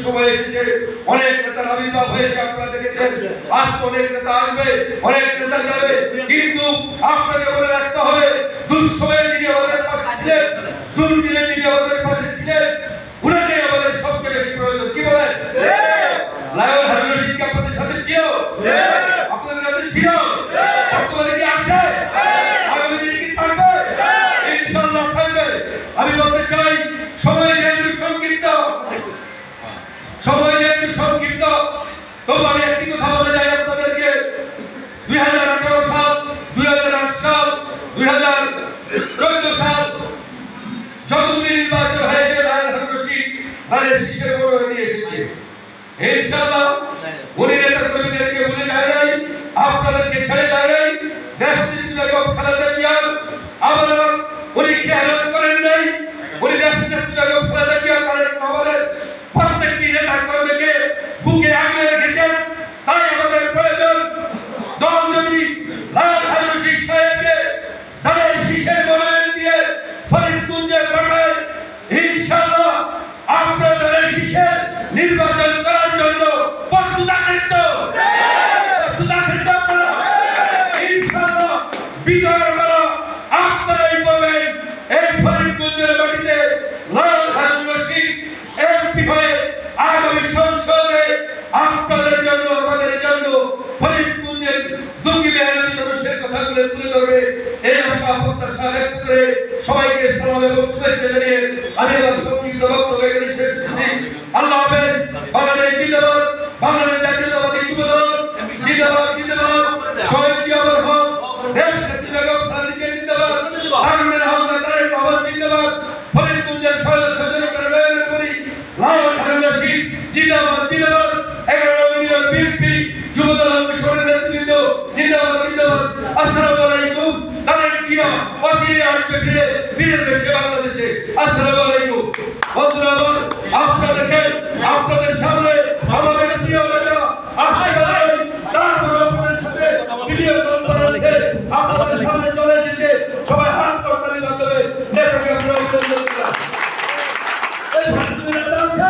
সময় এসেছে, অনেক নেতার আবির্ভাব হয়েছে, আপনারা দেখেছেন। আজ অনেক নেতা আসবে, অনেক নেতা যাবে, কিন্তু আপনাকে মনে রাখতে হবে দুঃসময়ে যিনি আমাদের পাশে ছিলেন, দুর্দিনে যিনি আমাদের পাশে ছিলেন, উনাকে আমাদের সবচেয়ে বেশি প্রয়োজন। কি বলেন? লায়ন হারুন রশিদ কি আপনাদের সাথে ছিল? আপনাদের কাছে ছিল? বর্তমানে কি আছে? আগামী দিনে কি থাকবে? ইনশাআল্লাহ থাকবে। আমি বলতে চাই সময় যেহেতু সংক্ষিপ্ত, তবু আমি একটি কথা বলে যাই আপনাদেরকে। 2018 সাল, 2008 সাল, 2014 সাল যতগুলি নির্বাচন হয়েছে, লায়ন হারুন রশিদ তাদের শীষের বড় নিয়ে এসেছে। ইনশাআল্লাহ উনি নেতা কর্মীদেরকে বলে যায় নাই, আপনাদেরকে ছেড়ে যায় নাই। দেশনেত্রী বেগম খালেদা জিয়ার আবার উনি খেয়ালত করেন নাই। উনি দেশনেত্রী বেগম খালেদা জিয়া তারেক রহমানের প্রত্যেকটি নেতা কর্মীকে বুকে আগলে রেখেছেন। তাই আমাদের প্রয়োজন দল যদি লায়ন হারুন রশিদ সাহেবকে দলের শীষের মনোনয়ন দিয়ে ফরিদকুঞ্জে পাঠায়, ইনশাআল্লাহ আপনাদের শীষের নির্বাচন করার জন্য প্রস্তুত আছেন তো? ইনশাআল্লাহ বিজয়ের বেলা আপনারাই বলবেন এই ফরিদকুঞ্জের মাটিতে লায়ন হারুন রশিদ এমপি হয়ে আগামী সংসদে আপনাদের জন্য, আমাদের জন্য, ফরিদকুঞ্জের দুঃখী মেহনতি মানুষের কথাগুলো তুলে ধরবে। এই আশা প্রত্যাশা ব্যক্ত করে সবাইকে সালাম এবং শুভেচ্ছা জানিয়ে আমি আমার সংক্ষিপ্ত বক্তব্য এখানে শেষ করছি। আল্লাহ হাফেজ। বাংলাদেশ জিন্দাবাদ, বাংলাদেশ জাতীয়তাবাদী যুবদল জিন্দাবাদ, জিন্দাবাদ। শহীদ জিয়াউর হক, দেশনেত্রী বেগম খালেদা জিয়া জিন্দাবাদ, আনন্দের হামলা তারেক রহমান জিন্দাবাদ, ফরিদকুঞ্জের 6 লক্ষ জনতার নয়নের মণি লায়ন হারুন রশিদ জিন্দাবাদ, জিন্দাবাদ। 11 ইউনিয়ন বিএনপি যুবদল অংশগ্রহণের নেতৃবৃন্দ জিন্দাবাদ, জিন্দাবাদ। আসসালামু আলাইকুম। তারেক জিয়া অচিরে আসবে ফিরে, বীরের দেশে বাংলাদেশে। আসসালামু আলাইকুম। বন্ধুরা আমার, আপনারা দেখেন আপনাদের সামনে আমাদের প্রিয় নেতা আসতে পারে, তারপর আপনাদের সাথে ভিডিও কনফারেন্সে আপনাদের সামনে চলে এসেছে। সবাই হাত করতালির মাধ্যমে নেতাকে আমরা অভিনন্দন জানাই। এই ভারতীয় নেতা আছে